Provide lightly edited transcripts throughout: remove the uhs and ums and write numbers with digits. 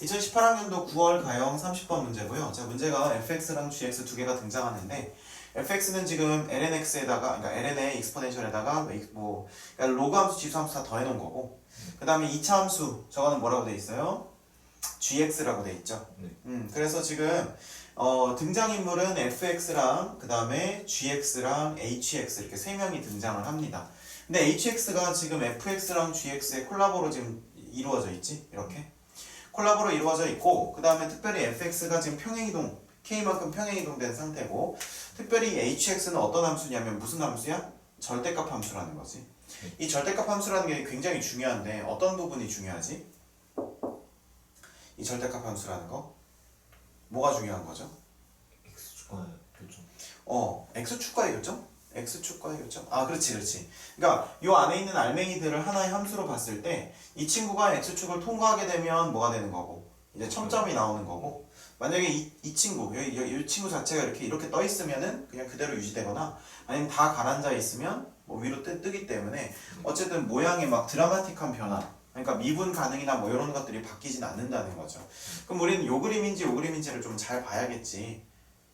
2018학년도 9월 가형 30번 문제고요. 자, 문제가 fx랑 gx 두 개가 등장하는데 fx는 지금 lnx에다가 그러니까 ln의 익스포넨셜에다가 뭐 그러니까 로그 함수, 지수 함수 다 더해 놓은 거고 그 다음에 2차 함수 저거는 뭐라고 돼 있어요? gx라고 돼 있죠. 그래서 지금 등장인물은 fx랑 그 다음에 gx랑 hx 이렇게 세 명이 등장을 합니다. 근데 hx가 지금 fx랑 gx의 콜라보로 지금 이루어져 있지? 이렇게 콜라보로 이루어져 있고 그 다음에 특별히 fx가 지금 평행이동 k만큼 평행이동된 상태고 특별히 hx는 어떤 함수냐면 무슨 함수야? 절대값 함수라는 거지. 이 절대값 함수라는 게 굉장히 중요한데 어떤 부분이 중요하지? 이 절대값 함수라는 거 뭐가 중요한 거죠? x축과의 교점. x축과의 교점? x축과의 교점? 아, 그렇지. 그러니까 요 안에 있는 알맹이들을 하나의 함수로 봤을 때 이 친구가 x축을 통과하게 되면 뭐가 되는 거고 이제 첨점이 나오는 거고 만약에 이 친구, 이 친구 자체가 이렇게 떠 있으면은 그냥 그대로 유지되거나 아니면 다 가라앉아 있으면 뭐 위로 뜨기 때문에 어쨌든 모양의 막 드라마틱한 변화 그러니까 미분 가능이나 뭐 이런 것들이 바뀌진 않는다는 거죠. 그럼 우리는 요 그림인지 요 그림인지를 좀 잘 봐야겠지.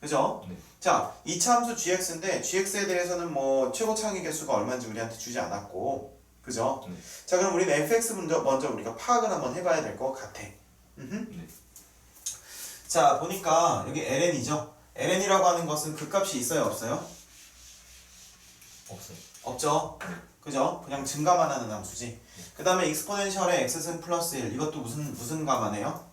그죠? 네. 자, 2차 함수 gx인데 gx에 대해서는 뭐 최고 창의 개수가 얼마인지 우리한테 주지 않았고 그죠? 네. 자, 그럼 우리는 fx 먼저 우리가 파악을 한번 해봐야 될 것 같아. 네. 자, 보니까 여기 ln이죠? ln이라고 하는 것은 그 값이 있어요, 없어요? 없어요. 없죠? 그죠? 그냥 증가만 하는 함수지. 그 다음에 익스포넨셜의 x승 플러스 1 이것도 무슨 가만 해요?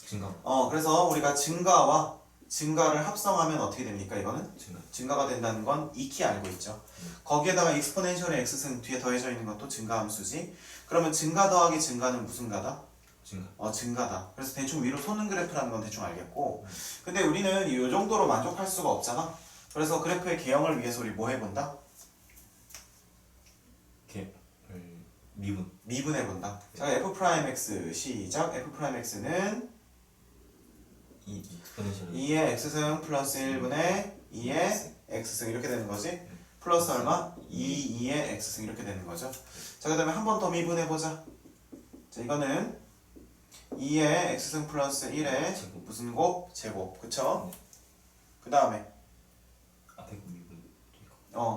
증가. 그래서 우리가 증가를 합성하면 어떻게 됩니까? 이거는? 증가. 증가가 된다는 건 익히 알고 있죠. 거기에다가 익스포넨셜의 x승 뒤에 더해져 있는 것도 증가함수지. 그러면 증가 더하기 증가는 무슨 가다? 증가. 증가다. 그래서 대충 위로 솟는 그래프라는 건 대충 알겠고 근데 우리는 이 정도로 만족할 수가 없잖아. 그래서 그래프의 개형을 위해서 우리 뭐 해본다? 미분해본다. 자, f'x 시작. f'x는 이 익스포넨셜 2의 x승 플러스 1분의 2의 x승 이렇게 되는 거지. 플러스 얼마? 2의 x승 이렇게 되는 거죠. 자, 그 다음에 한 번 더 미분해보자. 자, 이거는 2의 x승 플러스 1의 제곱. 무슨 곱? 제곱. 그쵸? 네. 그 다음에 앞에 미분.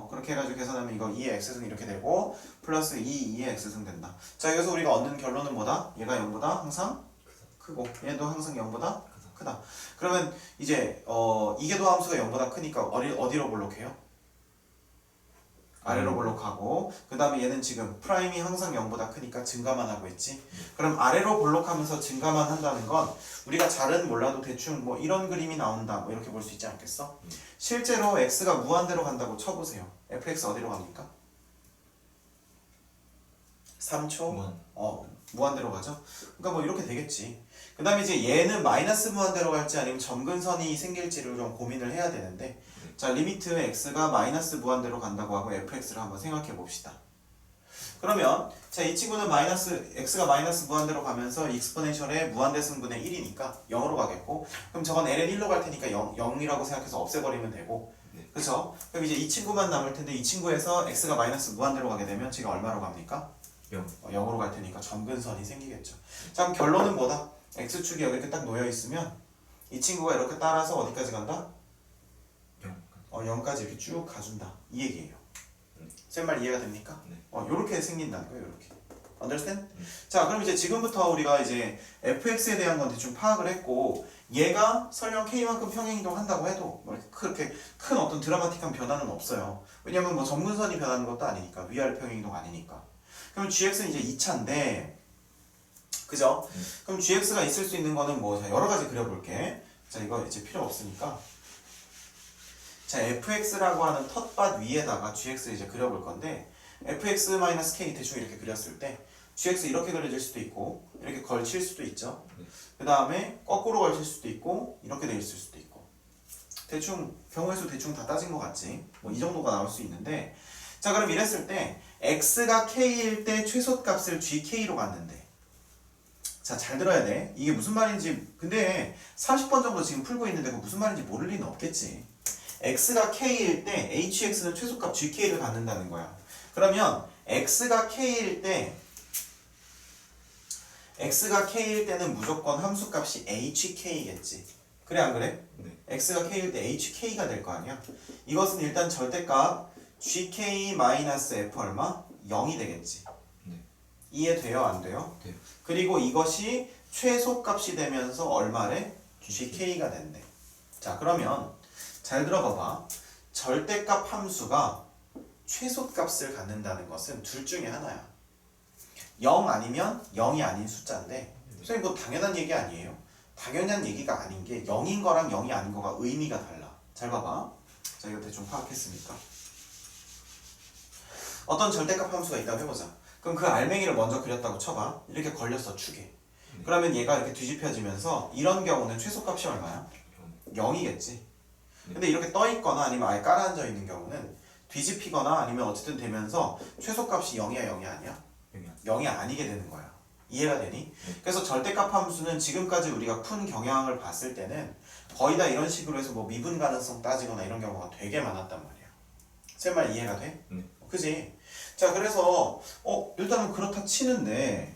그렇게 해가지고 계산하면 이거 2의 x승 이렇게 되고 플러스 2의 x승 된다. 자, 여기서 우리가 얻는 결론은 뭐다? 얘가 0보다 항상 크고 얘도 항상 0보다 크다. 그러면 이제 이계도 함수가 0보다 크니까 어디로 볼록해요? 아래로 볼록하고 그 다음에 얘는 지금 프라임이 항상 0보다 크니까 증가만 하고 있지. 그럼 아래로 볼록하면서 증가만 한다는 건 우리가 잘은 몰라도 대충 뭐 이런 그림이 나온다 뭐 이렇게 볼 수 있지 않겠어? 실제로 x가 무한대로 간다고 쳐보세요. fx 어디로 갑니까? 3초? 무한. 무한대로 가죠? 그러니까 뭐 이렇게 되겠지. 그 다음에 이제 얘는 마이너스 무한대로 갈지 아니면 점근선이 생길지를 좀 고민을 해야 되는데 자, 리미트 x가 마이너스 무한대로 간다고 하고 fx를 한번 생각해 봅시다. 그러면 자, 이 친구는 x가 마이너스 무한대로 가면서 익스포넨셜의 무한대승분의 1이니까 0으로 가겠고 그럼 저건 ln 1로 갈 테니까 0이라고 생각해서 없애버리면 되고 네. 그쵸? 그럼 이제 이 친구만 남을 텐데 이 친구에서 x가 마이너스 무한대로 가게 되면 지가 얼마로 갑니까? 0. 0으로 갈 테니까 점근선이 생기겠죠. 자, 그럼 결론은 뭐다? x축이 여기 이렇게 딱 놓여 있으면 이 친구가 이렇게 따라서 어디까지 간다? 0. 0까지 이렇게 쭉 가준다. 이 얘기예요. 쌤 말 이해가 됩니까? 네. 요렇게 생긴다는 거예요. 요렇게. Understand? 자, 그럼 이제 지금부터 우리가 이제 fx에 대한 건 대충 파악을 했고 얘가 설령 k만큼 평행이동 한다고 해도 뭐 그렇게 큰 어떤 드라마틱한 변화는 없어요. 왜냐면 뭐 점근선이 변하는 것도 아니니까 위아래 평행이동 아니니까. 그럼 gx는 이제 2차인데 그죠? 그럼 gx가 있을 수 있는 거는 뭐 여러 가지 그려볼게. 자, 이거 이제 필요 없으니까 자, fx라고 하는 텃밭 위에다가 gx를 이제 그려볼 건데 fx-k 대충 이렇게 그렸을 때 gx 이렇게 그려질 수도 있고 이렇게 걸칠 수도 있죠. 그 다음에 거꾸로 걸칠 수도 있고 이렇게 돼 있을 수도 있고 대충 경우의 수 대충 다 따진 것 같지. 뭐 이 정도가 나올 수 있는데 자, 그럼 이랬을 때 x가 k일 때 최소값을 gk로 갔는데 자, 잘 들어야 돼. 이게 무슨 말인지 근데 30번 정도 지금 풀고 있는데 그 무슨 말인지 모를 리는 없겠지. x가 k일 때 hx는 최소값 gk를 갖는다는 거야. 그러면 x가 k일 때 x가 k일 때는 무조건 함수값이 hk겠지. 그래 안 그래? 네. x가 k일 때 hk가 될 거 아니야? 이것은 일단 절대값 gk-f 얼마? 0이 되겠지. 네. 이해돼요? 안 돼요? 돼요. 그리고 이것이 최소값이 되면서 얼마래? gk가 된대. 자 그러면 잘 들어봐봐. 절대값 함수가 최소값을 갖는다는 것은 둘 중에 하나야. 0 아니면 0이 아닌 숫자인데 선생님 뭐 당연한 얘기 아니에요. 당연한 얘기가 아닌 게 0인 거랑 0이 아닌 거가 의미가 달라. 잘 봐봐. 자 이거 대충 파악했으니까. 어떤 절대값 함수가 있다고 해보자. 그럼 그 알맹이를 먼저 그렸다고 쳐봐. 이렇게 걸렸어 축에. 그러면 얘가 이렇게 뒤집혀지면서 이런 경우는 최소값이 얼마야? 0이겠지. 근데 이렇게 떠 있거나 아니면 아예 깔아앉아 있는 경우는 뒤집히거나 아니면 어쨌든 되면서 최소값이 0이야 0이 아니야? 0이 아니게 되는 거야. 이해가 되니? 그래서 절대값 함수는 지금까지 우리가 푼 경향을 봤을 때는 거의 다 이런 식으로 해서 뭐 미분 가능성 따지거나 이런 경우가 되게 많았단 말이야. 제 말 이해가 돼? 그지? 자 그래서 일단은 그렇다 치는데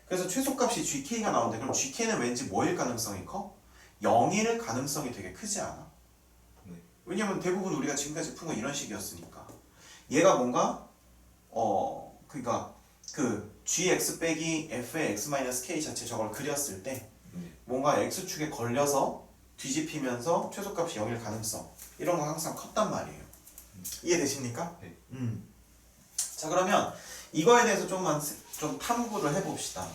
그래서 최소값이 gk가 나오는데 그럼 gk는 왠지 뭐일 가능성이 커? 0일 가능성이 되게 크지 않아? 왜냐면 대부분 우리가 지금까지 푼 건 이런 식이었으니까 얘가 뭔가 그러니까 그 gx 빼기 f의 x-k 자체 저걸 그렸을 때 뭔가 x축에 걸려서 뒤집히면서 최소값이 0일 가능성 이런 거 항상 컸단 말이에요. 이해되십니까? 네. 자 그러면 이거에 대해서 좀 탐구를 해봅시다.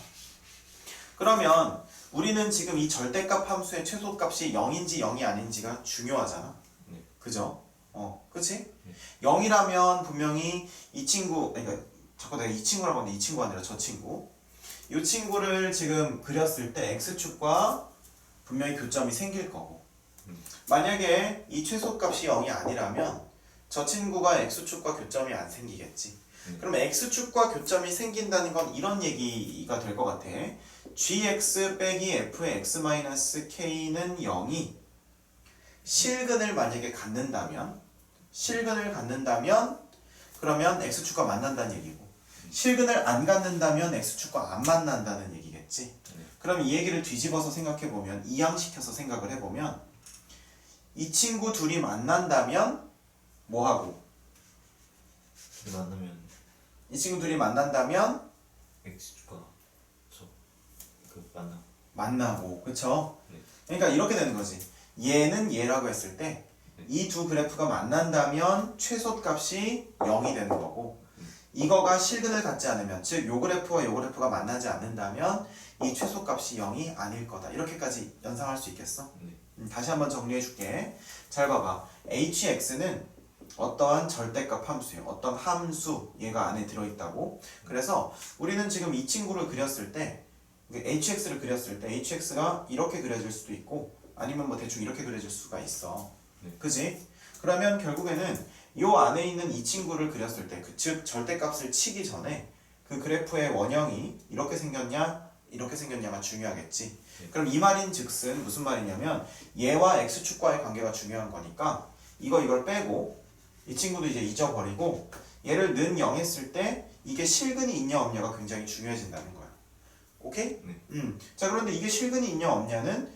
그러면 우리는 지금 이 절대값 함수의 최소값이 0인지 0이 아닌지가 중요하잖아. 그죠? 그치? 0이라면 분명히 이 친구, 그러니까 자꾸 내가 이 친구라고 하는데 이 친구가 아니라 저 친구. 이 친구를 지금 그렸을 때 x축과 분명히 교점이 생길 거고 만약에 이 최소값이 0이 아니라면 저 친구가 x축과 교점이 안 생기겠지. 그럼 x축과 교점이 생긴다는 건 이런 얘기가 될 것 같아. gx 빼기 f의 x-k는 0이 실근을 만약에 갖는다면 그러면 x축과 만난다는 얘기고 실근을 안 갖는다면 x축과 안 만난다는 얘기겠지. 그럼 이 얘기를 뒤집어서 생각해보면 이항시켜서 생각을 해보면 이 친구 둘이 만난다면 뭐하고? 이 친구 둘이 만난다면 x축과 만나고 그쵸? 그러니까 이렇게 되는 거지. 얘는 얘라고 했을 때 이 두 그래프가 만난다면 최소값이 0이 되는 거고 이거가 실근을 갖지 않으면 즉 요 그래프와 요 그래프가 만나지 않는다면 이 최소값이 0이 아닐 거다. 이렇게까지 연상할 수 있겠어? 다시 한번 정리해 줄게. 잘 봐봐. hx는 어떠한 절대값 함수예요. 어떤 함수 얘가 안에 들어있다고. 그래서 우리는 지금 이 친구를 그렸을 때 hx를 그렸을 때 hx가 이렇게 그려질 수도 있고 아니면 뭐 대충 이렇게 그려질 수가 있어. 그지? 그러면 결국에는 요 안에 있는 이 친구를 그렸을 때 즉 절대값을 치기 전에 그 그래프의 원형이 이렇게 생겼냐 이렇게 생겼냐가 중요하겠지. 그럼 이 말인 즉슨 무슨 말이냐면 얘와 x축과의 관계가 중요한 거니까 이걸 빼고 이 친구도 이제 잊어버리고 얘를 는 0 했을 때 이게 실근이 있냐 없냐가 굉장히 중요해진다는 거야. 오케이? 자 그런데 이게 실근이 있냐 없냐는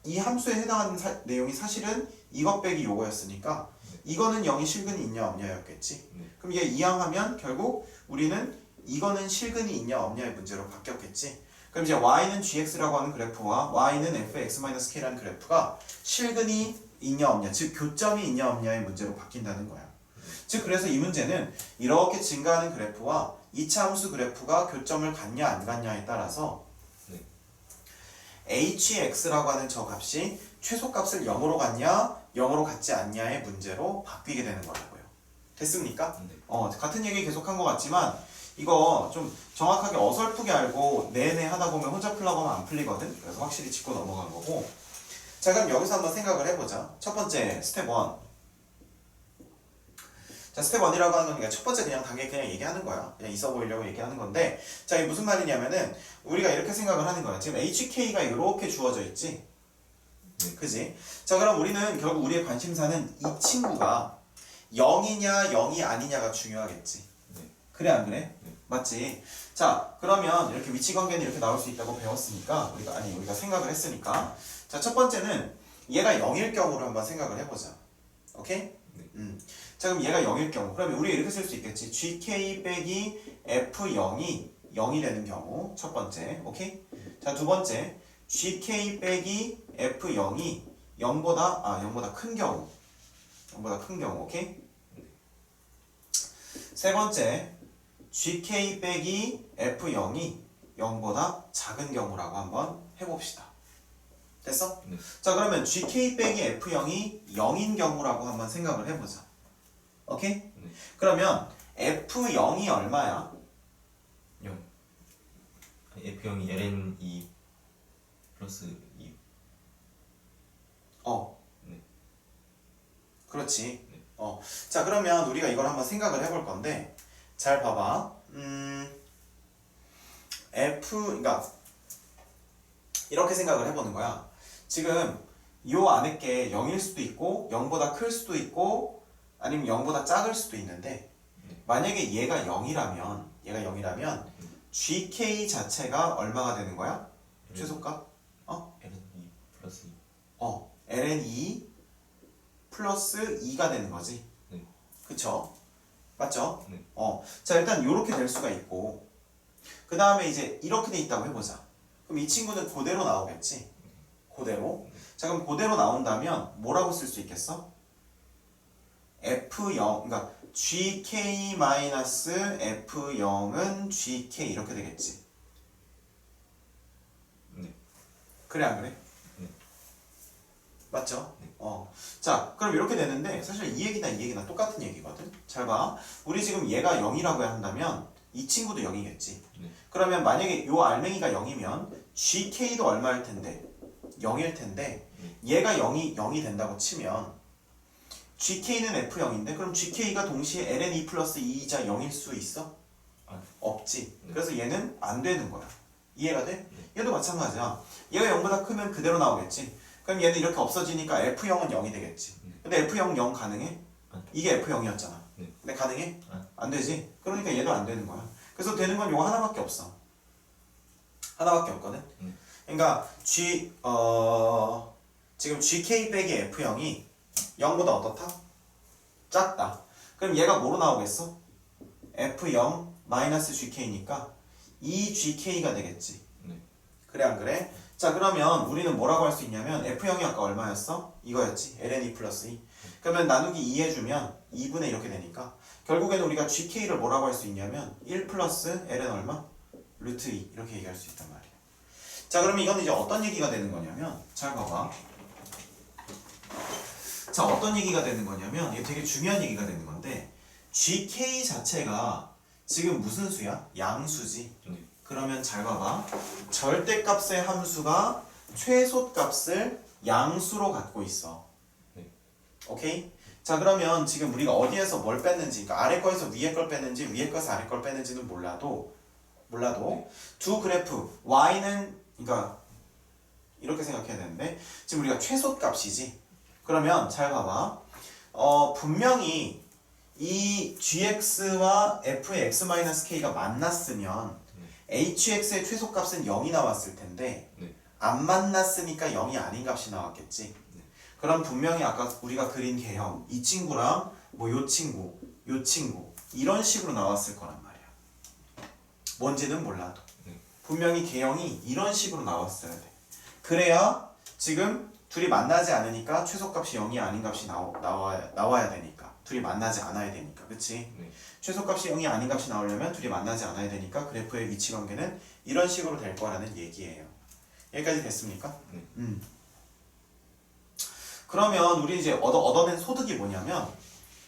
이 함수에 해당하는 내용이 사실은 이것 빼기 요거였으니까 이거는 0이 실근이 있냐 없냐였겠지. 그럼 얘 이항하면 결국 우리는 이거는 실근이 있냐 없냐의 문제로 바뀌었겠지. 그럼 이제 y는 gx라고 하는 그래프와 y는 fx-k라는 그래프가 실근이 있냐 없냐 즉 교점이 있냐 없냐의 문제로 바뀐다는 거야. 즉 그래서 이 문제는 이렇게 증가하는 그래프와 2차 함수 그래프가 교점을 갖냐 안 갖냐에 따라서 hx라고 하는 저 값이 최소값을 0으로 갖냐 0으로 갖지 않냐의 문제로 바뀌게 되는 거라고요. 됐습니까? 같은 얘기 계속한 것 같지만 이거 좀 정확하게 어설프게 알고 내내 하다 보면 혼자 풀라고 하면 안 풀리거든. 그래서 확실히 짚고 넘어간 거고. 자 그럼 여기서 한번 생각을 해보자. 첫 번째 스텝 1. 자 스텝 1이라고 하는 건 그냥 첫 번째 그냥 단계 그냥 얘기하는 거야. 그냥 있어 보이려고 얘기하는 건데 자 이게 무슨 말이냐면은 우리가 이렇게 생각을 하는 거야. 지금 HK가 이렇게 주어져 있지. 그지? 자 그럼 우리는 결국 우리의 관심사는 이 친구가 0이냐 0이 아니냐가 중요하겠지. 그래 안 그래? 맞지? 자, 그러면 이렇게 위치 관계는 이렇게 나올 수 있다고 배웠으니까 우리가 생각을 했으니까 자, 첫 번째는 얘가 0일 경우로 한번 생각을 해보자. 오케이? 자, 그럼 얘가 0일 경우 그러면 우리 이렇게 쓸 수 있겠지. GK 빼기 F0이 0이 되는 경우 첫 번째. 오케이? 자, 두 번째 GK 빼기 F0이 0보다 큰 경우. 0보다 큰 경우. 오케이? 세 번째 GK 빼기 F0이 0보다 작은 경우라고 한번 해봅시다. 됐어? 네. 자, 그러면 GK 빼기 F0이 0인 경우라고 한번 생각을 해보자. 오케이? 네. 그러면 F0이 얼마야? 0. F0이 ln2 플러스 2. 네. 그렇지. 네. 자, 그러면 우리가 이걸 한번 생각을 해볼 건데 잘 봐봐. 그러니까 이렇게 생각을 해보는 거야. 지금 요 안에 게 0일 수도 있고 0보다 클 수도 있고 아니면 0보다 작을 수도 있는데 만약에 얘가 0이라면 GK 자체가 얼마가 되는 거야? 최소값? ln2 플러스 2. ln2 플러스 2가 되는 거지. 네. 그쵸? 맞죠? 네. 자, 일단 요렇게 될 수가 있고 그 다음에 이제 이렇게 돼 있다고 해보자. 그럼 이 친구는 그대로 나오겠지? 그대로. 자, 그럼 그대로 나온다면 뭐라고 쓸 수 있겠어? F0, 그러니까 GK-F0은 GK 이렇게 되겠지. 네. 그래 안 그래? 네. 맞죠? 네. 자, 그럼 이렇게 되는데 사실 이 얘기나 똑같은 얘기거든. 잘 봐. 우리 지금 얘가 0이라고 한다면 이 친구도 0이겠지. 네. 그러면 만약에 요 알맹이가 0이면 GK도 얼마일 텐데? 0일 텐데 얘가 0이 된다고 치면 GK는 F0인데 그럼 GK가 동시에 ln2 플러스 2이자 0일 수 있어? 없지. 네. 그래서 얘는 안 되는 거야. 이해가 돼? 네. 얘도 마찬가지야. 얘가 0보다 크면 그대로 나오겠지. 그럼 얘는 이렇게 없어지니까 F0은 0이 되겠지. 근데 F0 0 가능해? 이게 F0이었잖아. 네. 근데 가능해? 네. 안 되지. 그러니까 얘도 안 되는 거야. 그래서 되는 건 요거 하나밖에 없어. 하나밖에 없거든. 그러니까 지금 GK 빼기 F0이 0보다 어떻다? 작다. 그럼 얘가 뭐로 나오겠어? F0 마이너스 GK니까 2GK가 되겠지. 네. 그래 안 그래? 자, 그러면 우리는 뭐라고 할 수 있냐면 F0이 아까 얼마였어? 이거였지. ln2 플러스 2. 그러면 나누기 2 해주면 2분의 이렇게 되니까 결국에는 우리가 GK를 뭐라고 할 수 있냐면 1 플러스 ln 얼마? 루트 2 이렇게 얘기할 수 있단 말이야. 자, 그러면 이건 이제 어떤 얘기가 되는 거냐면 잘 봐봐. 자, 어떤 얘기가 되는 거냐면 이게 되게 중요한 얘기가 되는 건데 GK 자체가 지금 무슨 수야? 양수지. 네. 그러면 잘 봐봐. 절대값의 함수가 최소값을 양수로 갖고 있어. 네. 오케이? 자, 그러면 지금 우리가 어디에서 뭘 뺐는지, 그러니까 아래 거에서 위에 걸 뺐는지 위에 거에서 아래 걸 뺐는지는 몰라도 두 그래프 y는 그러니까 이렇게 생각해야 되는데 지금 우리가 최소값이지. 그러면 잘 봐봐. 분명히 이 gx와 f의 x-k가 만났으면 hx의 최소값은 0이 나왔을 텐데 네. 안 만났으니까 0이 아닌 값이 나왔겠지. 그럼 분명히 아까 우리가 그린 개형 이 친구랑 뭐 요 친구 이런 식으로 나왔을 거란 말이야. 뭔지는 몰라도 분명히 개형이 이런 식으로 나왔어야 돼. 그래야 지금 둘이 만나지 않으니까 최소값이 0이 아닌 값이 나와야 되니까 둘이 만나지 않아야 되니까 그치? 네. 최소값이 0이 아닌 값이 나오려면 둘이 만나지 않아야 되니까 그래프의 위치 관계는 이런 식으로 될 거라는 얘기예요. 여기까지 됐습니까? 네. 그러면 우리 이제 얻어낸 소득이 뭐냐면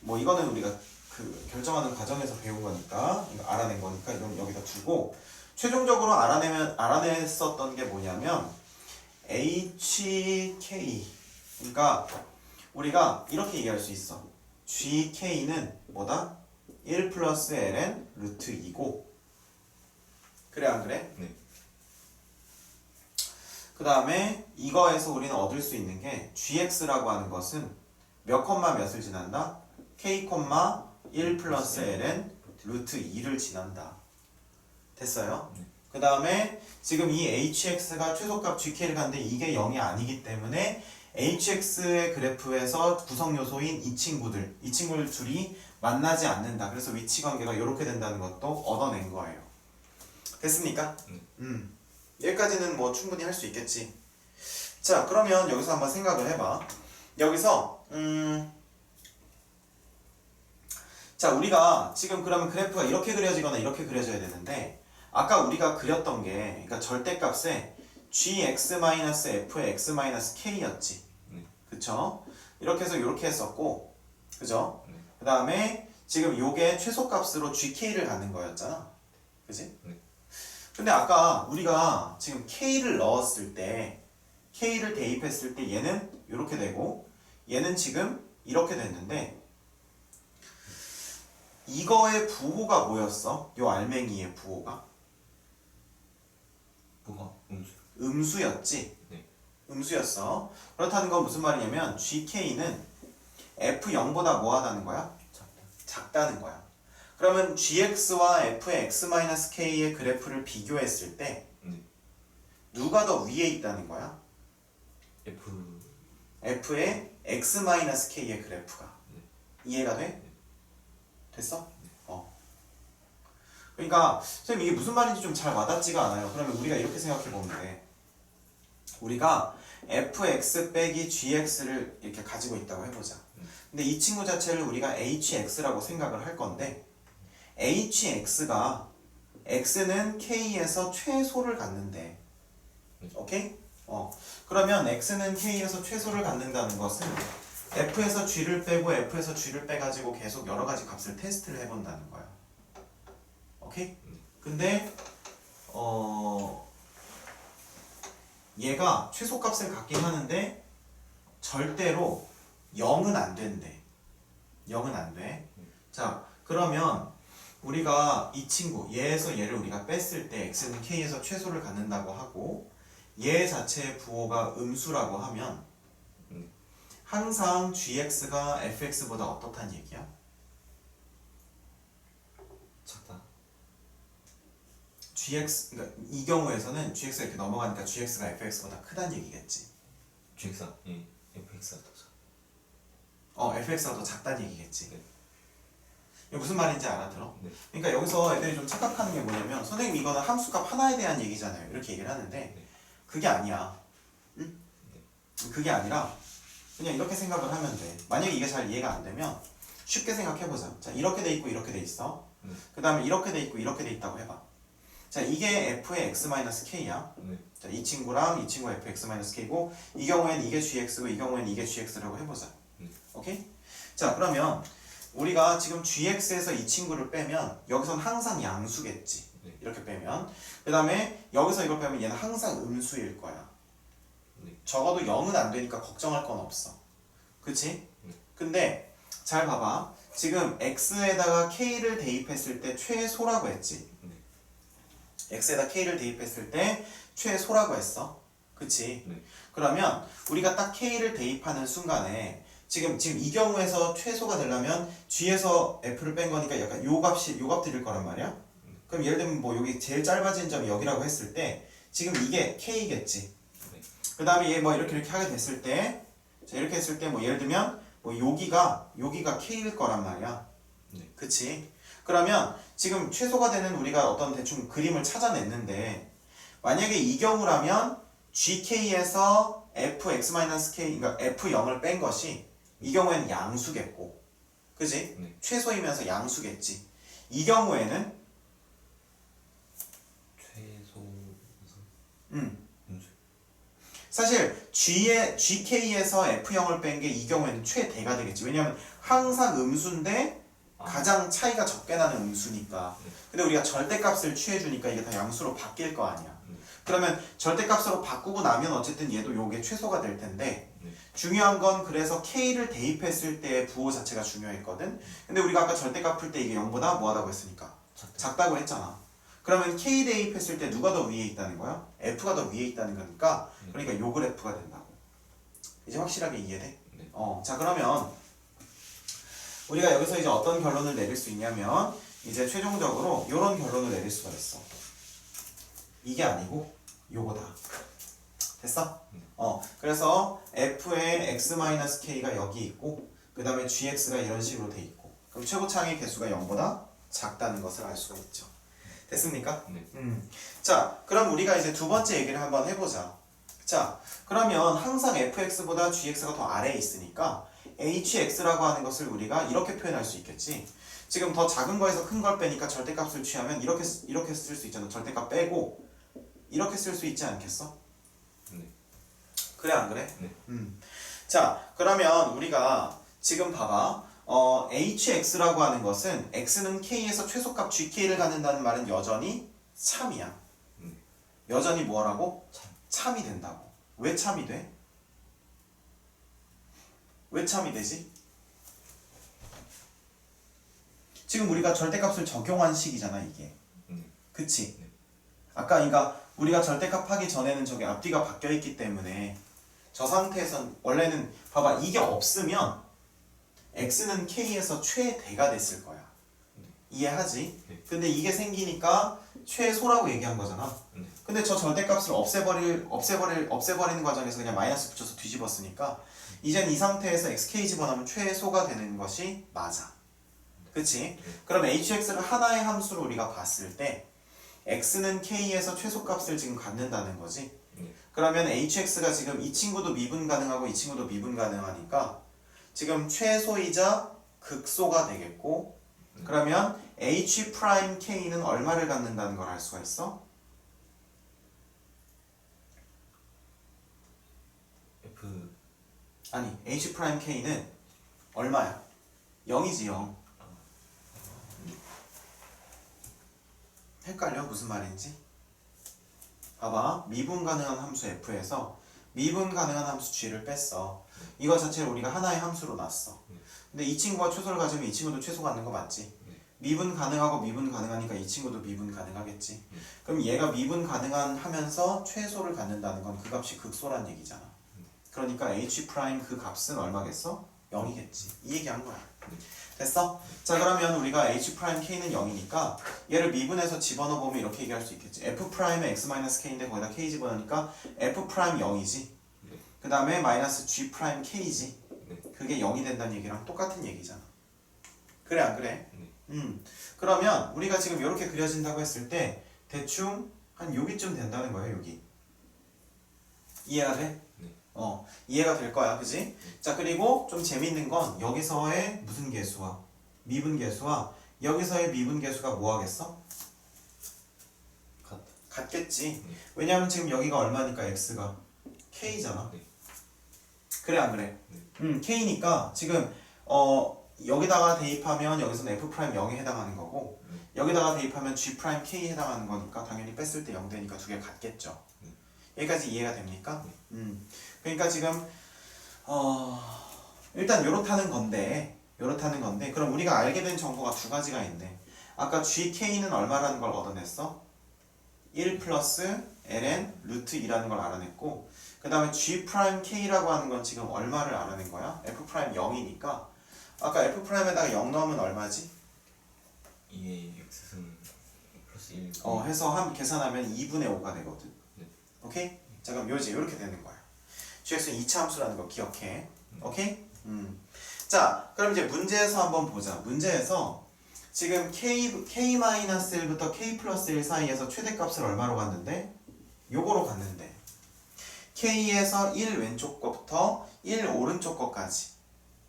뭐 이거는 우리가 그 결정하는 과정에서 배운 거니까 이거 알아낸 거니까 이건 여기다 두고 최종적으로 알아냈었던 게 뭐냐면 HK 그러니까 우리가 이렇게 얘기할 수 있어. GK는 뭐다? 1 플러스 ln 루트 2고 그래 안 그래? 네. 그 다음에 이거에서 우리는 얻을 수 있는 게 GX라고 하는 것은 몇 콤마 몇을 지난다? K 콤마 1 플러스 ln 루트 2를 지난다. 됐어요? 네. 그 다음에 지금 이 hx가 최소값 gk를 갔는데 이게 0이 아니기 때문에 hx의 그래프에서 구성 요소인 이 친구들 둘이 만나지 않는다. 그래서 위치 관계가 이렇게 된다는 것도 얻어낸 거예요. 됐습니까? 여기까지는 뭐 충분히 할 수 있겠지. 자, 그러면 여기서 한번 생각을 해봐. 여기서 자, 우리가 지금 그러면 그래프가 이렇게 그려지거나 이렇게 그려져야 되는데 아까 우리가 그렸던 게 그러니까 절대값에 gx-f의 x-k였지. 그쵸? 이렇게 해서 이렇게 했었고, 그죠? 그 다음에 지금 요게 최소값으로 gk를 갖는 거였잖아. 그지? 근데 아까 우리가 지금 k를 넣었을 때 k를 대입했을 때 얘는 이렇게 되고 얘는 지금 이렇게 됐는데 이거의 부호가 뭐였어? 요 알맹이의 부호가? 뭐가 음수? 음수였지? 네. 음수였어. 그렇다는 건 무슨 말이냐면 gk는 f0보다 뭐하다는 거야? 작다는 거야. 그러면 gx와 f의 x-k의 그래프를 비교했을 때 누가 더 위에 있다는 거야? f의 x-k의 그래프가. 이해가 돼? 됐어? 그러니까 선생님 이게 무슨 말인지 좀 잘 와닿지가 않아요. 그러면 우리가 이렇게 생각해 보면 돼. 우리가 fx 빼기 gx를 이렇게 가지고 있다고 해보자. 근데 이 친구 자체를 우리가 hx라고 생각을 할 건데 hx가 x는 k에서 최소를 갖는데 오케이? 그러면 x는 k에서 최소를 갖는다는 것은 f에서 g를 빼고 f에서 g를 빼가지고 계속 여러 가지 값을 테스트를 해본다는 거야. 오케이? 근데 얘가 최소값을 갖긴 하는데 절대로 0은 안 된대. 0은 안 돼. 자, 그러면 우리가 이 친구 얘에서 얘를 우리가 뺐을 때 x는 k에서 최소를 갖는다고 하고 얘 자체의 부호가 음수라고 하면 항상 gx가 fx보다 어떻단 얘기야? 작다. gx 그러니까 이 경우에서는 gx가 이렇게 넘어가니까 gx가 fx보다 크단 얘기겠지. gx가 fx가 더 작아. fx가 더 작단 얘기겠지. 네. 이게 무슨 말인지 알아들어? 네. 그러니까 여기서 애들이 좀 착각하는 게 뭐냐면 선생님 이거는 함수값 하나에 대한 얘기잖아요. 이렇게 얘기를 하는데 그게 아니야. 응? 그게 아니라 그냥 이렇게 생각을 하면 돼. 만약에 이게 잘 이해가 안 되면 쉽게 생각해보자. 자, 이렇게 돼 있고 이렇게 돼 있어. 그 다음에 이렇게 돼 있고 이렇게 돼 있다고 해봐. 자, 이게 f의 x-k야. 자, 이 친구랑 이 친구 fx-k고 이 경우에는 이게 gx고 이 경우에는 이게 gx라고 해보자. 오케이? 자, 그러면 우리가 지금 gx에서 이 친구를 빼면 여기선 항상 양수겠지. 이렇게 빼면 그 다음에 여기서 이걸 빼면 얘는 항상 음수일 거야. 적어도 0은 안 되니까 걱정할 건 없어. 그치? 근데 잘 봐봐. 지금 x에다가 k를 대입했을 때 최소라고 했지. x에다 k를 대입했을 때 최소라고 했어. 그치? 그러면 우리가 딱 k를 대입하는 순간에 지금 이 경우에서 최소가 되려면 g에서 f를 뺀 거니까 약간 요 값 드릴 거란 말이야. 그럼 예를 들면 뭐 여기 제일 짧아진 점이 여기라고 했을 때 지금 이게 k겠지. 그 다음에 얘 뭐 이렇게 하게 됐을 때 자, 이렇게 했을 때 뭐 예를 들면 뭐 여기가 k일 거란 말이야. 그치? 그러면 지금 최소가 되는 우리가 어떤 대충 그림을 찾아냈는데 만약에 이 경우라면 gk에서 fx-k 그러니까 f0을 뺀 것이 이 경우에는 양수겠고 그지? 최소이면서 양수겠지. 이 경우에는 음수. 사실 gk에서 f0을 뺀 게 이 경우에는 최대가 되겠지. 왜냐면 항상 음수인데 가장 차이가 적게 나는 음수니까. 근데 우리가 절대값을 취해주니까 이게 다 양수로 바뀔 거 아니야. 그러면 절대값으로 바꾸고 나면 어쨌든 얘도 요게 최소가 될 텐데 중요한 건 그래서 k를 대입했을 때의 부호 자체가 중요했거든. 근데 우리가 아까 절대값 풀 때 이게 0보다 뭐하다고 했으니까 작다고 했잖아. 그러면 k 대입했을 때 누가 더 위에 있다는 거야? f가 더 위에 있다는 거니까 그러니까 요 그래프가 된다고. 이제 확실하게 이해돼? 자 그러면 우리가 여기서 이제 어떤 결론을 내릴 수 있냐면 이제 최종적으로 이런 결론을 내릴 수가 있어. 이게 아니고 요거다. 됐어? 그래서 f의 x-k가 여기 있고 그 다음에 gx가 이런 식으로 돼 있고 그럼 최고차항의 개수가 0보다 작다는 것을 알 수가 있죠. 됐습니까? 네. 자, 그럼 우리가 이제 두 번째 얘기를 한번 해보자. 자, 그러면 항상 fx보다 gx가 더 아래에 있으니까 hx라고 하는 것을 우리가 이렇게 표현할 수 있겠지. 지금 더 작은 거에서 큰 걸 빼니까 절대값을 취하면 이렇게 쓸 수 있잖아. 절대값 빼고 이렇게 쓸 수 있지 않겠어? 네. 그래 안 그래? 네. 자, 그러면 우리가 지금 봐봐. hx라고 하는 것은 x는 k에서 최소값 gk를 갖는다는 말은 여전히 참이야. 여전히 뭐라고? 참이 된다고. 왜 참이 돼? 왜 참이 되지? 지금 우리가 절대값을 적용한 식이잖아 이게. 그치? 아까 그러니까 우리가 절대값 하기 전에는 저기 앞뒤가 바뀌어 있기 때문에 저 상태에선 원래는 봐봐 이게 없으면 x는 k에서 최대가 됐을 거야. 이해하지? 근데 이게 생기니까 최소라고 얘기한 거잖아. 근데 저 절대값을 없애버리는 과정에서 그냥 마이너스 붙여서 뒤집었으니까 이젠 이 상태에서 xk 집어넣으면 최소가 되는 것이 맞아. 그치? 그럼 hx를 하나의 함수로 우리가 봤을 때 x는 k에서 최소값을 지금 갖는다는 거지. 그러면 hx가 지금 이 친구도 미분 가능하고 이 친구도 미분 가능하니까 지금 최소이자 극소가 되겠고 그러면 h'k는 얼마를 갖는다는 걸 알 수가 있어? F 아니 h'k는 얼마야? 0이지 0. 헷갈려? 무슨 말인지? 봐봐 미분 가능한 함수 f에서 미분 가능한 함수 g를 뺐어. 이거 자체를 우리가 하나의 함수로 놨어. 근데 이 친구가 최소를 가지면 이 친구도 최소 갖는 거 맞지? 미분 가능하고 미분 가능하니까 이 친구도 미분 가능하겠지. 그럼 얘가 미분 가능한 하면서 최소를 갖는다는 건 그 값이 극소란 얘기잖아. 그러니까 h' 그 값은 얼마겠어? 0이겠지. 이 얘기한 거야. 됐어? 자 그러면 우리가 h'k는 0이니까 얘를 미분해서 집어넣어보면 이렇게 얘기할 수 있겠지. f'의 x-k인데 거기다 k 집어넣으니까 f' 0이지. 그 다음에 마이너스 g'k지. 그게 0이 된다는 얘기랑 똑같은 얘기잖아. 그래 안 그래? 그러면 우리가 지금 이렇게 그려진다고 했을 때 대충 한 여기쯤 된다는 거예요. 여기. 이해가 돼? 이해가 될 거야. 그지? 자 그리고 좀 재밌는 건 여기서의 무슨 계수와 미분 계수와 여기서의 미분 계수가 뭐 하겠어? 같겠지. 왜냐면 지금 여기가 얼마니까 x가 k잖아. 그래 안 그래? k니까 지금 여기다가 대입하면 여기서는 f' 0에 해당하는 거고 여기다가 대입하면 g'k에 해당하는 거니까 당연히 뺐을 때 0 되니까 두 개 같겠죠. 여기까지 이해가 됩니까? 그러니까 지금 일단 요렇다는 건데 그럼 우리가 알게 된 정보가 두 가지가 있네. 아까 gk는 얼마라는 걸 얻어냈어? 1 플러스 ln 루트 2라는 걸 알아냈고 그 다음에 g'k라고 하는 건 지금 얼마를 알아낸 거야? f' 0이니까 아까 f'에다가 0 넣으면 얼마지? 2의 x승 플러스 1 해서 계산하면 2분의 5가 되거든. 오케이? 자 그럼 요지 이렇게 되는 거야. gx는 2차 함수라는 거 기억해. 오케이? 자 그럼 이제 문제에서 한번 보자. 문제에서 지금 k-1부터 k 플러스 1 사이에서 최대값을 얼마로 갔는데? 요거로 갔는데 k에서 1 왼쪽 거부터 1 오른쪽 거까지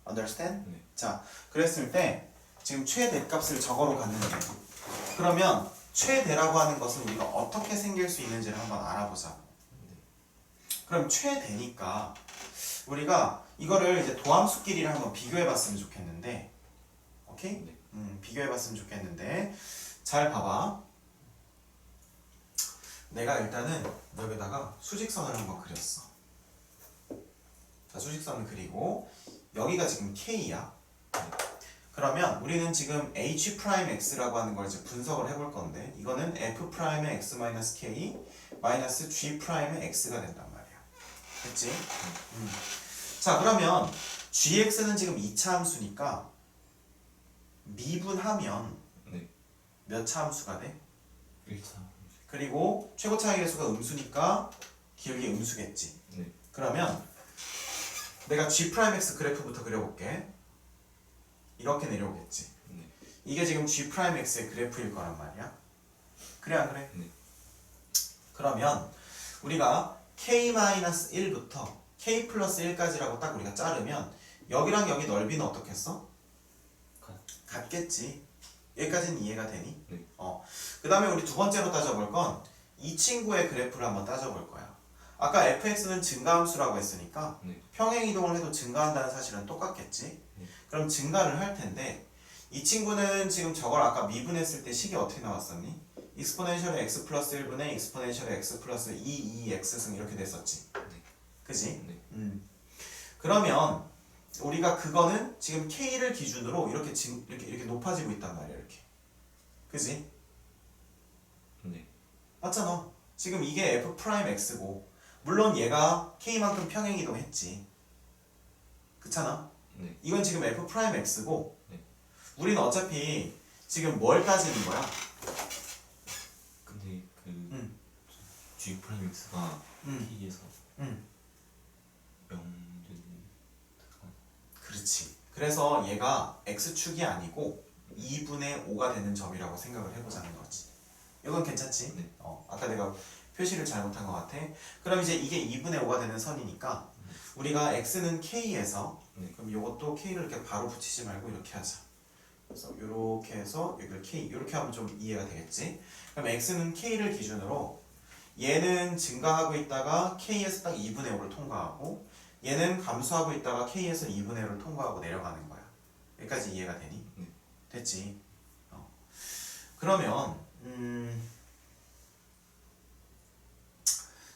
understand? 자 그랬을 때 지금 최대값을 저거로 갔는데 그러면 최대라고 하는 것은 우리가 어떻게 생길 수 있는지를 한번 알아보자. 그럼 최대니까 우리가 이거를 이제 도함수끼리를 한번 비교해봤으면 좋겠는데, 오케이? 비교해봤으면 좋겠는데 잘 봐봐. 내가 일단은 여기다가 수직선을 한번 그렸어. 자 수직선을 그리고 여기가 지금 K야. 그러면 우리는 지금 H'X라고 하는 걸 이제 분석을 해볼 건데 이거는 F'의 X-K 마이너스 G'의 X가 된단 말이야. 됐지? 자 그러면 GX는 지금 2차 함수니까 미분하면 몇 차 함수가 돼? 1차 그리고 최고 차이 계수가 음수니까 기울기 음수겠지. 네. 그러면 내가 G'X 그래프부터 그려볼게. 이렇게 내려오겠지. 네. 이게 지금 G'X의 그래프일 거란 말이야. 그래 안 그래? 네. 그러면 우리가 K-1부터 K 플러스 1까지라고 딱 우리가 자르면 여기랑 여기 넓이는 어떻겠어? 같겠지. 여기까지는 이해가 되니? 네. 그 다음에 우리 두 번째로 따져볼 건 이 친구의 그래프를 한번 따져볼 거야. 아까 fx는 증가함수라고 했으니까 네. 평행 이동을 해도 증가한다는 사실은 똑같겠지. 네. 그럼 증가를 할 텐데 이 친구는 지금 저걸 아까 미분했을 때 식이 어떻게 나왔었니? 익스포넨셜의 x 플러스 1분의 익스포넨셜의 x 플러스 2x승 이렇게 됐었지. 네. 그지? 네. 그러면 우리가 그거는 지금 k를 기준으로 이렇게 높아지고 있단 말이야. 이렇게. 그지? 네. 맞잖아. 지금 이게 f'x고 물론 얘가 k만큼 평행 이동했지. 그렇잖아. 네. 이건 지금 f'x고 네. 우리는 어차피 지금 뭘 따지는 거야? 근데 그 G 프라임 X가 음. K에서 응. 0된 그렇지. 그래서 얘가 x축이 아니고 2분의 5가 되는 점이라고 생각을 해보자는 거지. 이건 괜찮지? 네. 아까 내가 표시를 잘못한 것 같아. 그럼 이제 이게 2분의 5가 되는 선이니까 우리가 x는 k에서 네. 그럼 이것도 k를 이렇게 바로 붙이지 말고 이렇게 하자. 그래서 이렇게 해서 여기를 k 이렇게 하면 좀 이해가 되겠지? 그럼 x는 k를 기준으로 얘는 증가하고 있다가 k에서 딱 2분의 5를 통과하고 얘는 감소하고 있다가 k에서 2분의 5를 통과하고 내려가는 거야. 여기까지 이해가 되니? 네. 됐지? 그러면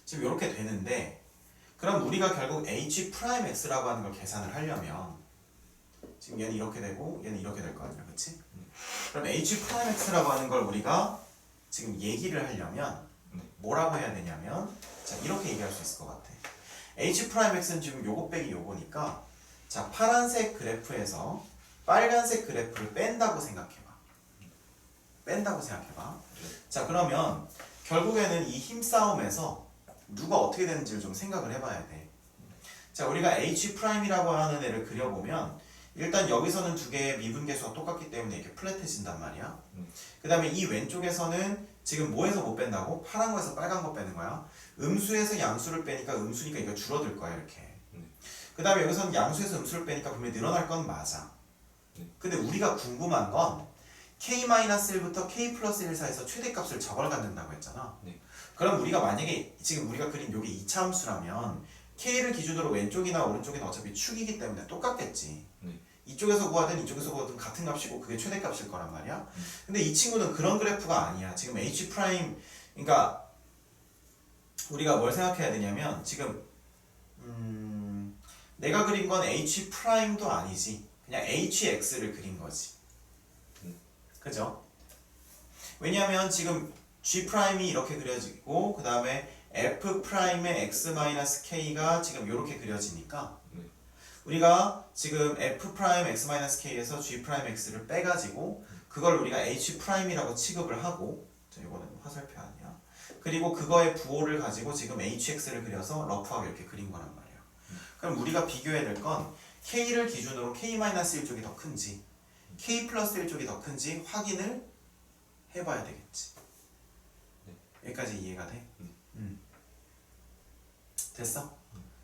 지금 이렇게 되는데 그럼 우리가 결국 H'X라고 하는 걸 계산을 하려면 지금 얘는 이렇게 되고 얘는 이렇게 될 거 아니야, 그치? 그럼 H'X라고 하는 걸 우리가 지금 얘기를 하려면 뭐라고 해야 되냐면 자 이렇게 얘기할 수 있을 것 같아. H'X는 지금 요거 빼기 요거니까 자 파란색 그래프에서 빨간색 그래프를 뺀다고 생각해봐. 자 그러면 결국에는 이 힘싸움에서 누가 어떻게 되는지를 좀 생각을 해봐야 돼. 자 우리가 H'이라고 하는 애를 그려보면 일단 여기서는 두 개의 미분계수가 똑같기 때문에 이렇게 플랫해진단 말이야. 그 다음에 이 왼쪽에서는 지금 뭐에서 못 뺀다고? 파란 거에서 빨간 거 빼는 거야. 음수에서 양수를 빼니까 음수니까 이거 줄어들 거야 이렇게. 그 다음에 여기서는 양수에서 음수를 빼니까 분명히 늘어날 건 맞아. 근데 우리가 궁금한 건 k-1부터 k 플러스 1 사이에서 최대값을 저걸 갖는다고 했잖아. 그럼 우리가 만약에 지금 우리가 그린 요게 2차 함수라면 k를 기준으로 왼쪽이나 오른쪽이나 어차피 축이기 때문에 똑같겠지. 이쪽에서 구하든 이쪽에서 구하든 같은 값이고 그게 최대값일 거란 말이야. 근데 이 친구는 그런 그래프가 아니야. 지금 H 프라임 그러니까 우리가 뭘 생각해야 되냐면 지금 내가 그린 건 H 프라임도 아니지. 그냥 HX를 그린 거지. 그죠? 왜냐하면 지금 G 프라임이 이렇게 그려지고 그 다음에 F 프라임의 X-K가 지금 이렇게 그려지니까 우리가 지금 F 프라임 X-K에서 G 프라임 X를 빼가지고 그걸 우리가 H 프라임이라고 취급을 하고 자 이거는 화살표 아니야. 그리고 그거의 부호를 가지고 지금 HX를 그려서 러프하게 이렇게 그린 거란 말이야. 그럼 우리가 비교해야 될 건 K를 기준으로 K-1 쪽이 더 큰지 K 플러스 1 쪽이 더 큰지 확인을 해봐야 되겠지. 여기까지 이해가 돼? 됐어?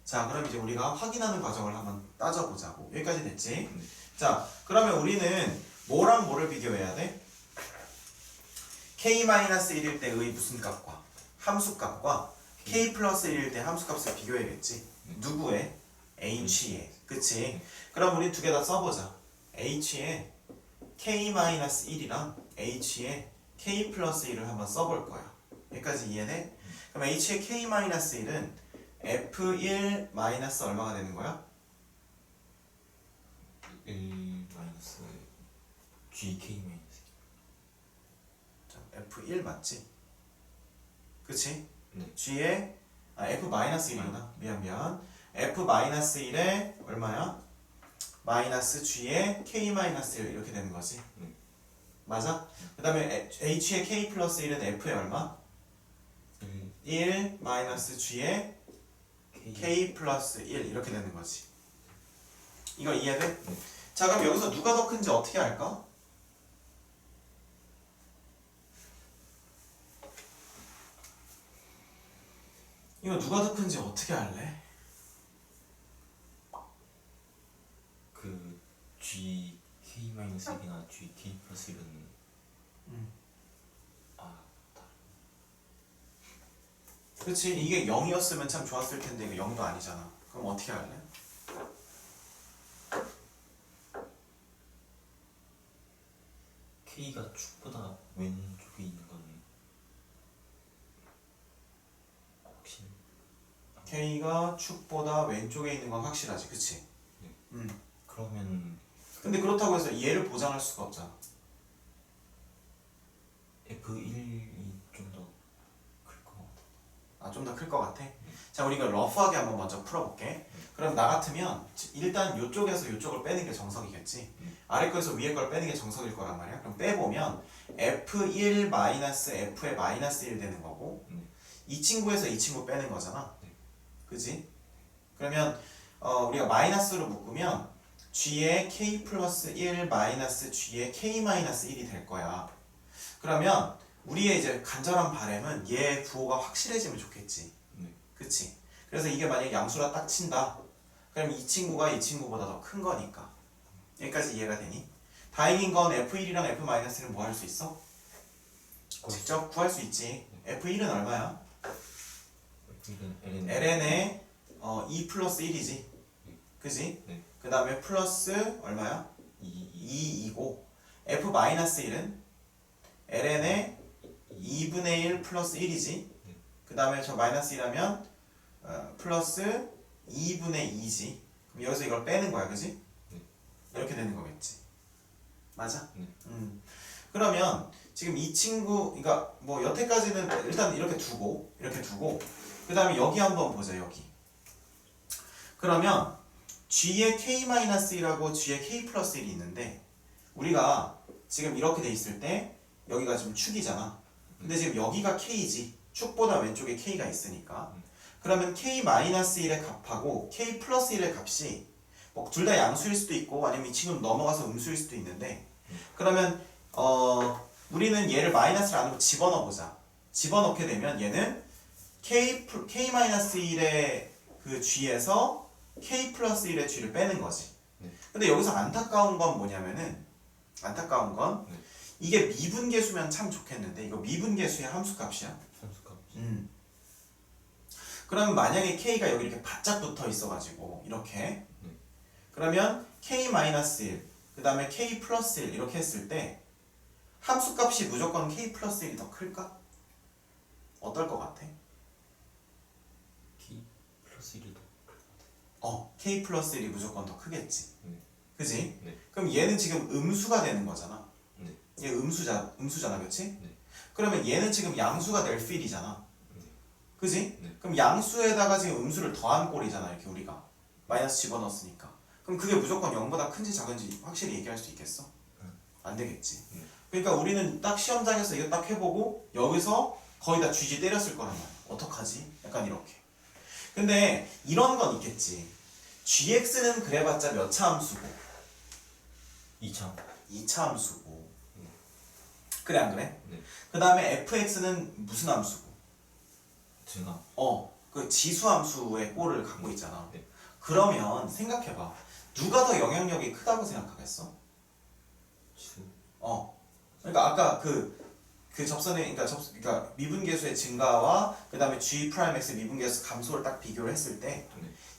자 그럼 이제 우리가 확인하는 과정을 한번 따져보자고. 여기까지 됐지? 자 그러면 우리는 뭐랑 뭐를 비교해야 돼? K-1일 때의 무슨 값과 함수값과 K 플러스 1일 때 함수값을 비교해야겠지. 누구의? H에. 그치? 그럼 우리 두 개 다 써보자. H에 K-1이랑 H에 K 플러스 1을 한번 써볼 거야. 여기까지 이해돼? 그럼 H의 K-1은 F1 마이너스 얼마가 되는 거야? 1 마이너스 GK 마이너스 자, F1 맞지? 그치? 네. G에 F 마이너스 1이구나. 미안. F 마이너스 1에 얼마야? 마이너스 G에 K 마이너스 1 이렇게 되는 거지. 맞아? 그 다음에 H의 K 플러스 1은 F의 얼마? 1 마이너스 g의 K. k 플러스 1 이렇게 되는 거지. 이거 이해돼? 네. 자, 그럼 여기서 누가 더 큰지 어떻게 알까? 이거 누가 더 큰지 어떻게 알래? 그 G K 마이너스 1이나 G K 플러스 1은 아 다. 그치, 이게 0이었으면 참 좋았을 텐데 이거 0도 아니잖아. 그럼 어떻게 할래? K가 축보다 왼쪽에 있는 건 혹시 K가 축보다 왼쪽에 있는 건 확실하지, 그치? 네. 그러면 근데 그렇다고 해서 얘를 보장할 수가 없잖아. F1이 좀 더 클 것 같아. 아, 좀 더 클 것 같아? 자, 우리 이거 러프하게 한번 먼저 풀어볼게. 그럼 나 같으면 일단 이쪽에서 이쪽을 빼는 게 정석이겠지. 아래 거에서 위에 걸 빼는 게 정석일 거란 말이야. 그럼 빼보면 F1 마이너스 F의 마이너스 1 되는 거고 이 친구에서 이 친구 빼는 거잖아. 그지? 그러면 우리가 마이너스로 묶으면 G의 K 플러스 1 마이너스 G의 K 마이너스 1이 될 거야. 그러면 우리의 이제 간절한 바람은 얘 부호가 확실해지면 좋겠지. 그치? 그래서 이게 만약에 양수라 딱 친다. 그럼 이 친구가 이 친구보다 더 큰 거니까. 여기까지 이해가 되니? 다행인 건 F1이랑 F-는 뭐 할 수 있어? 직접 구할 수 있지. F1은 얼마야? F1은 ln의 2 플러스 1이지. 그지? 네. 그 다음에 플러스 얼마야? 2이고 F-1은 ln의 2분의 1 플러스 1이지. 그 다음에 저 마이너스 1하면 플러스 2분의 2지. 그럼 여기서 이걸 빼는 거야, 그지? 이렇게 되는 거겠지. 맞아? 그러면 지금 이 친구, 그러니까 뭐 여태까지는 일단 이렇게 두고 그 다음에 여기 한번 보자. 여기. 그러면 G의 K-1하고 G의 K 플러스 1이 있는데 우리가 지금 이렇게 돼 있을 때 여기가 지금 축이잖아. 근데 지금 여기가 K지. 축보다 왼쪽에 K가 있으니까. 그러면 K-1의 값하고 K 플러스 1의 값이 뭐 둘 다 양수일 수도 있고 아니면 이 친구는 넘어가서 음수일 수도 있는데 그러면 우리는 얘를 마이너스를 안으로 집어넣어 보자. 집어넣게 되면 얘는 K-1의 그 G에서 K 플러스 1의 G를 빼는 거지. 근데 여기서 안타까운 건 뭐냐면은 안타까운 건 이게 미분계수면 참 좋겠는데 이거 미분계수의 함수값이야. 함수값. 그러면 만약에 K가 여기 이렇게 바짝 붙어 있어가지고 이렇게 그러면 K-1 그 다음에 K 플러스 1 이렇게 했을 때 함수값이 무조건 K 플러스 1이 더 클까? 어떨 것 같아? K 플러스 1이 더 클 것 같아. K 플러스 1이 무조건 더 크겠지. 그지? 네. 그럼 얘는 지금 음수가 되는 거잖아. 네. 얘 음수잖아, 그치? 네. 그러면 얘는 지금 양수가 될 필이잖아. 네. 그지? 네. 그럼 양수에다가 지금 음수를 더한 꼴이잖아, 이렇게 우리가. 마이너스 집어넣었으니까. 그럼 그게 무조건 0보다 큰지 작은지 확실히 얘기할 수 있겠어? 안 되겠지. 그러니까 우리는 딱 시험장에서 이거 딱 해보고 여기서 거의 다 쥐지 때렸을 거란 말이야. 어떡하지? 약간 이렇게. 근데 이런 건 있겠지. gx는 그래봤자 몇 차 함수고? 2차. 2차 함수고. 그래 안 그래? 네. 그 다음에 fx는 무슨 함수고? 증가. 그 지수 함수의 꼴을 갖고 있잖아. 네. 그러면 생각해봐. 누가 더 영향력이 크다고 생각하겠어? 지수. 그러니까 아까 그 접선의 그러니까 미분계수의 증가와 그 다음에 g 프라임 x 미분계수 감소를 딱 비교를 했을 때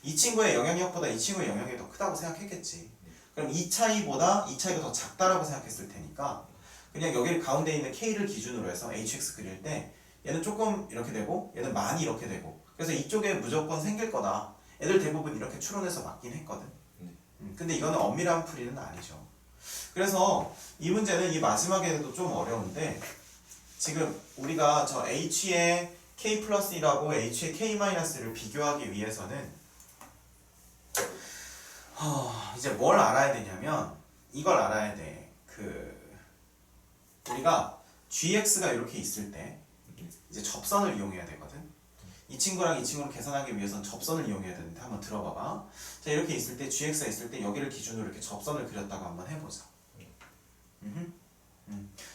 이 친구의 영향력보다 이 친구의 영향력이 더 크다고 생각했겠지. 그럼 이 차이보다 이 차이가 더 작다라고 생각했을 테니까 그냥 여기를 가운데 있는 k를 기준으로 해서 hx 그릴 때 얘는 조금 이렇게 되고 얘는 많이 이렇게 되고 그래서 이쪽에 무조건 생길 거다. 애들 대부분 이렇게 추론해서 맞긴 했거든. 근데 이거는 엄밀한 풀이는 아니죠. 그래서 이 문제는 이 마지막에도 좀 어려운데 지금 우리가 저 h의 k 플러스 1하고 h의 k 마이너스를 비교하기 위해서는 이제 뭘 알아야 되냐면 이걸 알아야 돼. 우리가 gx가 이렇게 있을 때 이제 접선을 이용해야 되거든. 이 친구랑 이 친구를 계산하기 위해서는 접선을 이용해야 되는데 한번 들어봐봐. 자 이렇게 있을 때 gx가 있을 때 여기를 기준으로 이렇게 접선을 그렸다가 한번 해보자.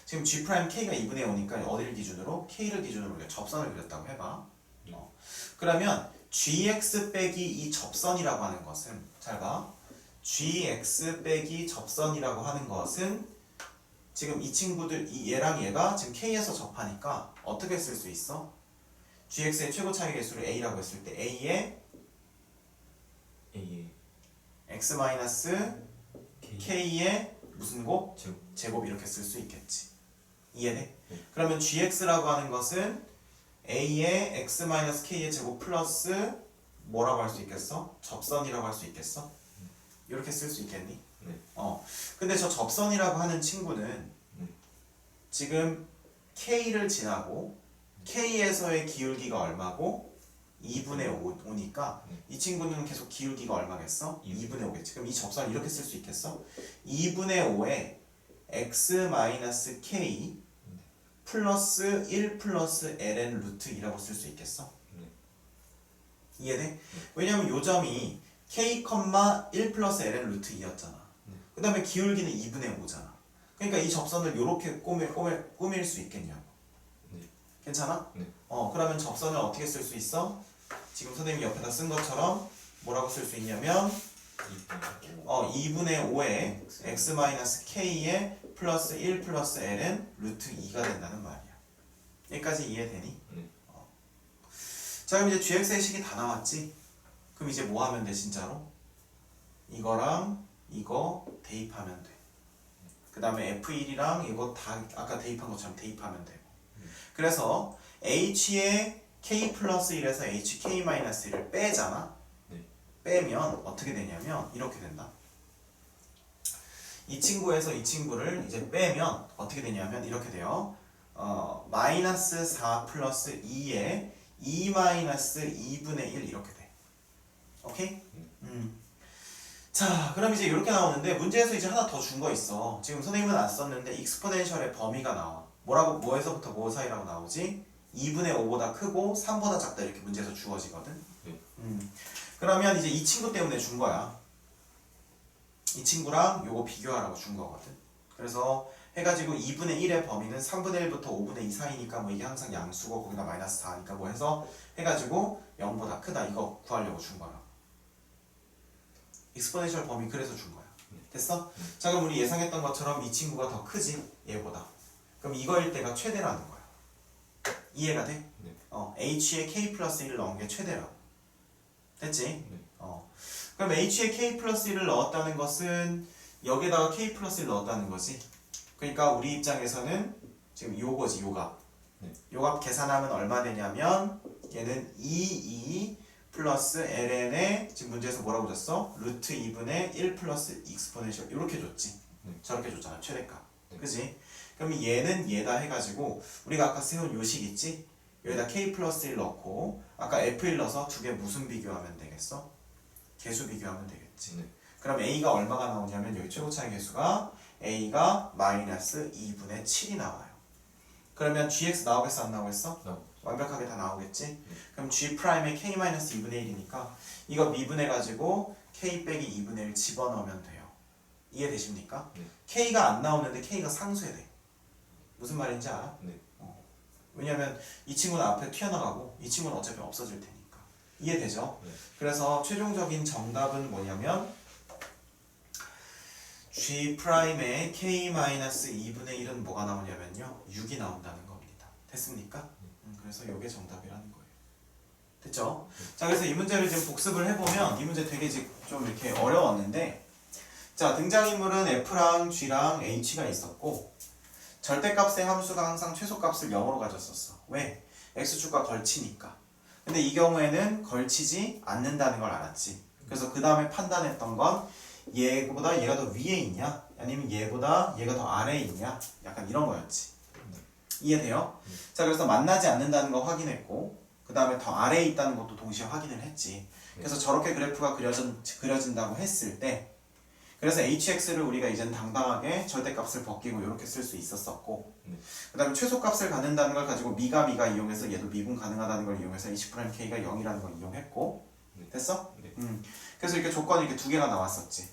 지금 g 프라임 k가 2분의 5니까 어디를 기준으로? k를 기준으로 이렇게 접선을 그렸다고 해봐. 그러면 gx 빼기 이 접선이라고 하는 것은 잘 봐. gx 빼기 접선이라고 하는 것은 지금 이 친구들 얘랑 얘가 지금 k에서 접하니까 어떻게 쓸 수 있어? gx의 최고 차이 개수를 a라고 했을 때 a의 A의 x 마이너스 K k의 무슨 곱? 제곱 제곱 이렇게 쓸 수 있겠지. 이해돼? 네. 그러면 gx라고 하는 것은 a의 x 마이너스 k의 제곱 플러스 뭐라고 할 수 있겠어? 접선이라고 할 수 있겠어? 이렇게 쓸 수 있겠니? 네. 근데 저 접선이라고 하는 친구는 지금 k를 지나고 k에서의 기울기가 얼마고 2분의 5니까 이 친구는 계속 기울기가 얼마겠어? 2분의 5겠지. 그럼 이 접선 이렇게 쓸 수 있겠어? 2분의 5에 x 마이너스 k 플러스 1 플러스 ln 루트 2라고 쓸 수 있겠어? 이해돼? 왜냐면 요 점이 k, 1 플러스 ln 루트 2였잖아. 그 다음에 기울기는 2분의 5잖아. 그러니까 이 접선을 이렇게 꾸밀 수 있겠냐고. 괜찮아? 네. 그러면 접선을 어떻게 쓸 수 있어? 지금 선생님이 옆에다 쓴 것처럼 뭐라고 쓸 수 있냐면 2분의 5에 x-k에 플러스 1 플러스 ln 루트 2가 된다는 말이야. 여기까지 이해되니? 네. 자 그럼 이제 gx의 식이 다 나왔지? 그럼 이제 뭐 하면 돼 진짜로? 이거랑 이거 대입하면 돼. 그 다음에 f1이랑 이거 다 아까 대입한 것처럼 대입하면 되고. 그래서 h의 k 플러스 1에서 hk 마이너스 1을 빼잖아. 빼면 어떻게 되냐면 이렇게 된다. 이 친구에서 이 친구를 이제 빼면 어떻게 되냐면 이렇게 돼요. 마이너스 4 플러스 2에 2 마이너스 2분의 1 이렇게 돼. 오케이? 자 그럼 이제 이렇게 나오는데 문제에서 이제 하나 더 준 거 있어. 지금 선생님은 안 썼는데 익스포넨셜의 범위가 나와. 뭐라고 뭐에서부터 뭐 사이라고 나오지? 2분의 5보다 크고 3보다 작다 이렇게 문제에서 주어지거든. 그러면 이제 이 친구 때문에 준 거야. 이 친구랑 요거 비교하라고 준 거거든. 그래서 해가지고 2분의 1의 범위는 3분의 1부터 5분의 2 사이니까 뭐 이게 항상 양수고 거기다 마이너스 4니까 뭐 해서 해가지고 0보다 크다 이거 구하려고 준 거야. 익스포넨셜 범위 그래서 준 거야. 됐어? 자 그럼 우리 예상했던 것처럼 이 친구가 더 크지? 얘보다. 그럼 이거일 때가 최대라는 거야. 이해가 돼? 네. h에 k 플러스 1을 넣은 게 최대라고. 됐지? 네. 그럼 h에 k 플러스 1을 넣었다는 것은 여기다가 k 플러스 1 넣었다는 거지. 그러니까 우리 입장에서는 지금 요거지 요값. 요값 계산하면 얼마 되냐면 얘는 2 플러스 ln에 지금 문제에서 뭐라고 줬어? 루트 2분의 1 플러스 익스포넨셜 이렇게 줬지. 저렇게 줬잖아 최대값. 그지? 그럼 얘는 얘다 해가지고 우리가 아까 세운 요식 있지? 여기다 k 플러스 1 넣고 아까 f1 넣어서 두 개 무슨 비교하면 되겠어? 개수 비교하면 되겠지. 그럼 a가 얼마가 나오냐면 여기 최고 차이 개수가 a가 마이너스 2분의 7이 나와요. 그러면 gx 나오겠어 안 나오겠어? 완벽하게 다 나오겠지? 그럼 g 프라임에 k 마이너스 2분의 1이니까 이거 미분해가지고 k 빼기 2분의 1 집어넣으면 돼요. 이해되십니까? k가 안 나오는데 k가 상쇄돼. 무슨 말인지 알아? 왜냐면 이 친구는 앞에 튀어나가고 이 친구는 어차피 없어질 테니까. 이해되죠? 그래서 최종적인 정답은 뭐냐면 G'의 K-2분의 1은 뭐가 나오냐면요 6이 나온다는 겁니다. 됐습니까? 그래서 이게 정답이라는 거예요. 됐죠? 자 그래서 이 문제를 지금 복습을 해보면 이 문제 되게 좀 이렇게 어려웠는데 자 등장인물은 F랑 G랑 H가 있었고 절대값의 함수가 항상 최소값을 0으로 가졌었어. 왜? x축과 걸치니까. 근데 이 경우에는 걸치지 않는다는 걸 알았지. 그래서 그 다음에 판단했던 건 얘보다 얘가 더 위에 있냐 아니면 얘보다 얘가 더 아래에 있냐 약간 이런 거였지. 이해돼요? 자 그래서 만나지 않는다는 거 확인했고 그 다음에 더 아래에 있다는 것도 동시에 확인을 했지. 그래서 저렇게 그래프가 그려진다고 했을 때 그래서 hx를 우리가 이제는 당당하게 절대값을 벗기고 이렇게 쓸 수 있었었고 그 다음에 최소값을 갖는다는 걸 가지고 미가 이용해서 얘도 미분 가능하다는 걸 이용해서 H'K가 0이라는 걸 이용했고 됐어? 네. 그래서 이렇게 조건이 이렇게 두 개가 나왔었지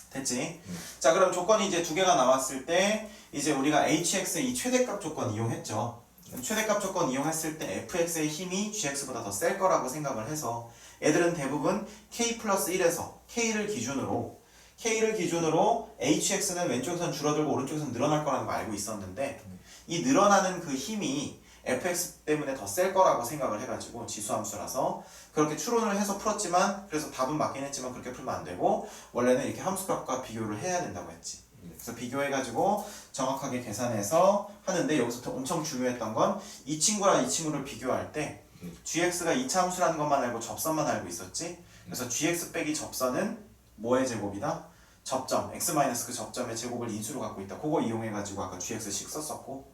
됐지? 자 그럼 조건이 이제 두 개가 나왔을 때 이제 우리가 hx의 이 최대값 조건 이용했죠 최대값 조건 이용했을 때 fx의 힘이 gx보다 더 셀 거라고 생각을 해서 애들은 대부분 k 플러스 1에서 k를 기준으로 hx는 왼쪽에선 줄어들고 오른쪽에선 늘어날 거라는 거 알고 있었는데 이 늘어나는 그 힘이 fx 때문에 더 셀 거라고 생각을 해가지고 지수함수라서 그렇게 추론을 해서 풀었지만 그래서 답은 맞긴 했지만 그렇게 풀면 안 되고 원래는 이렇게 함수값과 비교를 해야 된다고 했지 그래서 비교해가지고 정확하게 계산해서 하는데 여기서 엄청 중요했던 건 이 친구랑 이 친구를 비교할 때 gx가 2차 함수라는 것만 알고 접선만 알고 있었지 그래서 gx 빼기 접선은 뭐의 제곱이다? 접점, x 마이너스 그 접점의 제곱을 인수로 갖고 있다 그거 이용해가지고 아까 gx식 썼었고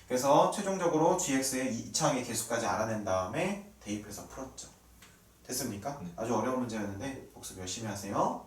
그래서 최종적으로 gx의 2차항의 개수까지 알아낸 다음에 대입해서 풀었죠 됐습니까? 아주 어려운 문제였는데 복습 열심히 하세요